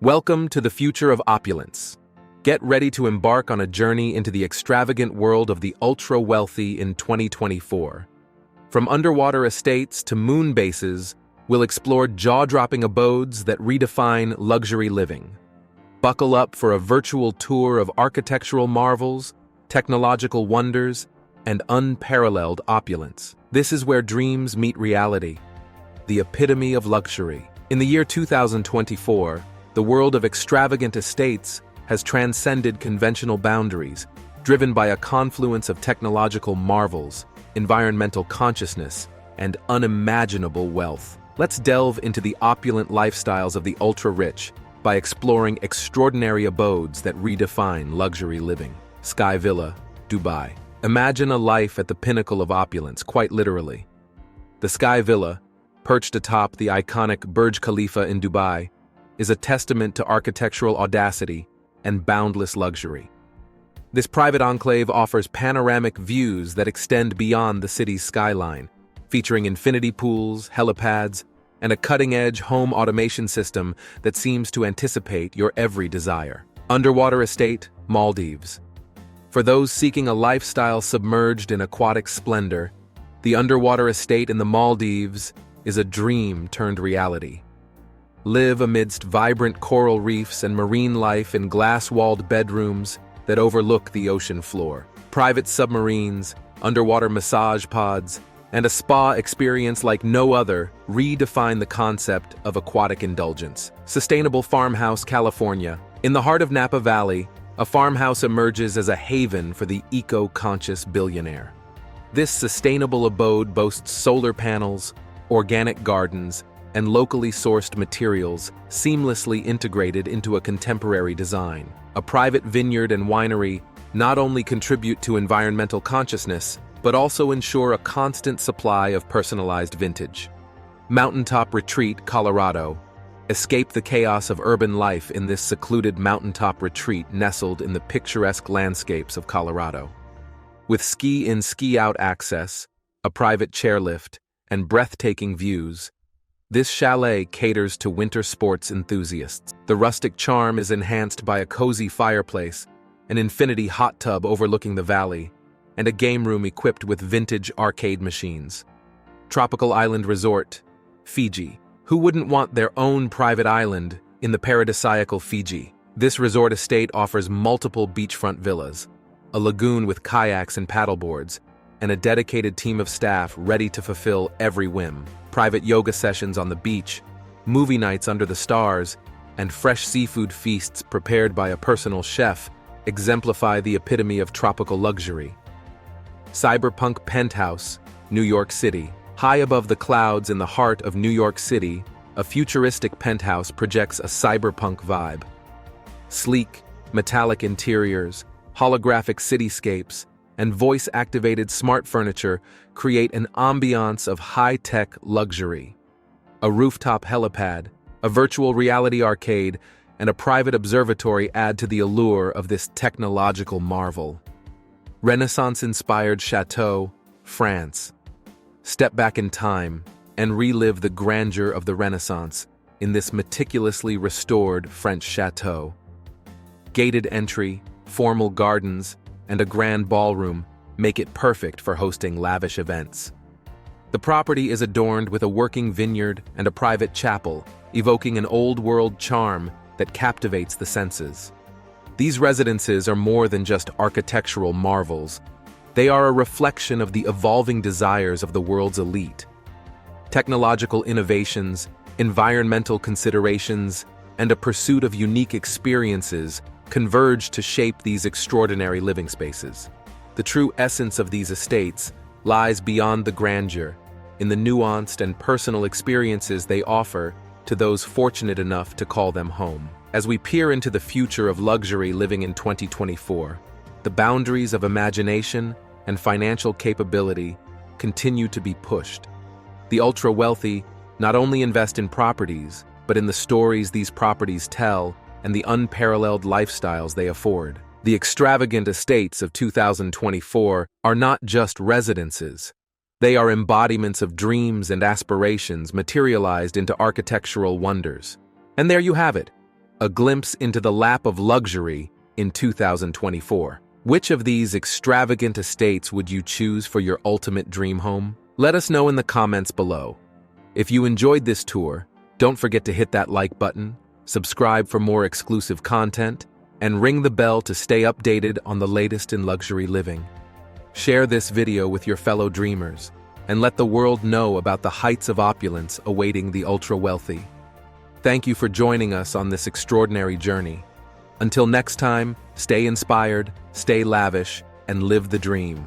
Welcome to the future of opulence. Get ready to embark on a journey into the extravagant world of the ultra-wealthy in 2024. From underwater estates to moon bases, we'll explore jaw-dropping abodes that redefine luxury living. Buckle up for a virtual tour of architectural marvels, technological wonders, and unparalleled opulence. This is where dreams meet reality, the epitome of luxury. In the year 2024, the world of extravagant estates has transcended conventional boundaries, driven by a confluence of technological marvels, environmental consciousness, and unimaginable wealth. Let's delve into the opulent lifestyles of the ultra-rich by exploring extraordinary abodes that redefine luxury living. Sky Villa, Dubai. Imagine a life at the pinnacle of opulence, quite literally. The Sky Villa, perched atop the iconic Burj Khalifa in Dubai, is a testament to architectural audacity and boundless luxury. This private enclave offers panoramic views that extend beyond the city's skyline, featuring infinity pools, helipads, and a cutting-edge home automation system that seems to anticipate your every desire. Underwater Estate, Maldives. For those seeking a lifestyle submerged in aquatic splendor, the underwater estate in the Maldives is a dream turned reality. Live amidst vibrant coral reefs and marine life in glass-walled bedrooms that overlook the ocean floor. Private submarines, underwater massage pods, and a spa experience like no other redefine the concept of aquatic indulgence. Sustainable Farmhouse, California. In the heart of Napa Valley, a farmhouse emerges as a haven for the eco-conscious billionaire. This sustainable abode boasts solar panels, organic gardens, and locally sourced materials seamlessly integrated into a contemporary design. A private vineyard and winery not only contribute to environmental consciousness, but also ensure a constant supply of personalized vintage. Mountaintop Retreat, Colorado. Escape the chaos of urban life in this secluded mountaintop retreat nestled in the picturesque landscapes of Colorado. With ski-in, ski-out access, a private chairlift, and breathtaking views, this chalet caters to winter sports enthusiasts. The rustic charm is enhanced by a cozy fireplace, an infinity hot tub overlooking the valley, and a game room equipped with vintage arcade machines. Tropical Island Resort, Fiji. Who wouldn't want their own private island in the paradisiacal Fiji? This resort estate offers multiple beachfront villas, a lagoon with kayaks and paddleboards, and a dedicated team of staff ready to fulfill every whim. Private yoga sessions on the beach, movie nights under the stars, and fresh seafood feasts prepared by a personal chef exemplify the epitome of tropical luxury. Cyberpunk Penthouse, New York City. High above the clouds in the heart of New York City, a futuristic penthouse projects a cyberpunk vibe. Sleek, metallic interiors, holographic cityscapes, and voice-activated smart furniture create an ambiance of high-tech luxury. A rooftop helipad, a virtual reality arcade, and a private observatory add to the allure of this technological marvel. Renaissance-inspired Chateau, France. Step back in time and relive the grandeur of the Renaissance in this meticulously restored French chateau. Gated entry, formal gardens, and a grand ballroom make it perfect for hosting lavish events. The property is adorned with a working vineyard and a private chapel, evoking an old-world charm that captivates the senses. These residences are more than just architectural marvels. They are a reflection of the evolving desires of the world's elite. Technological innovations, environmental considerations, and a pursuit of unique experiences converge to shape these extraordinary living spaces. The true essence of these estates lies beyond the grandeur, in the nuanced and personal experiences they offer to those fortunate enough to call them home. As we peer into the future of luxury living in 2024, the boundaries of imagination and financial capability continue to be pushed. The ultra-wealthy not only invest in properties, but in the stories these properties tell and the unparalleled lifestyles they afford. The extravagant estates of 2024 are not just residences. They are embodiments of dreams and aspirations materialized into architectural wonders. And there you have it, a glimpse into the lap of luxury in 2024. Which of these extravagant estates would you choose for your ultimate dream home? Let us know in the comments below. If you enjoyed this tour, don't forget to hit that like button, subscribe for more exclusive content, and ring the bell to stay updated on the latest in luxury living. Share this video with your fellow dreamers, and let the world know about the heights of opulence awaiting the ultra-wealthy. Thank you for joining us on this extraordinary journey. Until next time, stay inspired, stay lavish, and live the dream.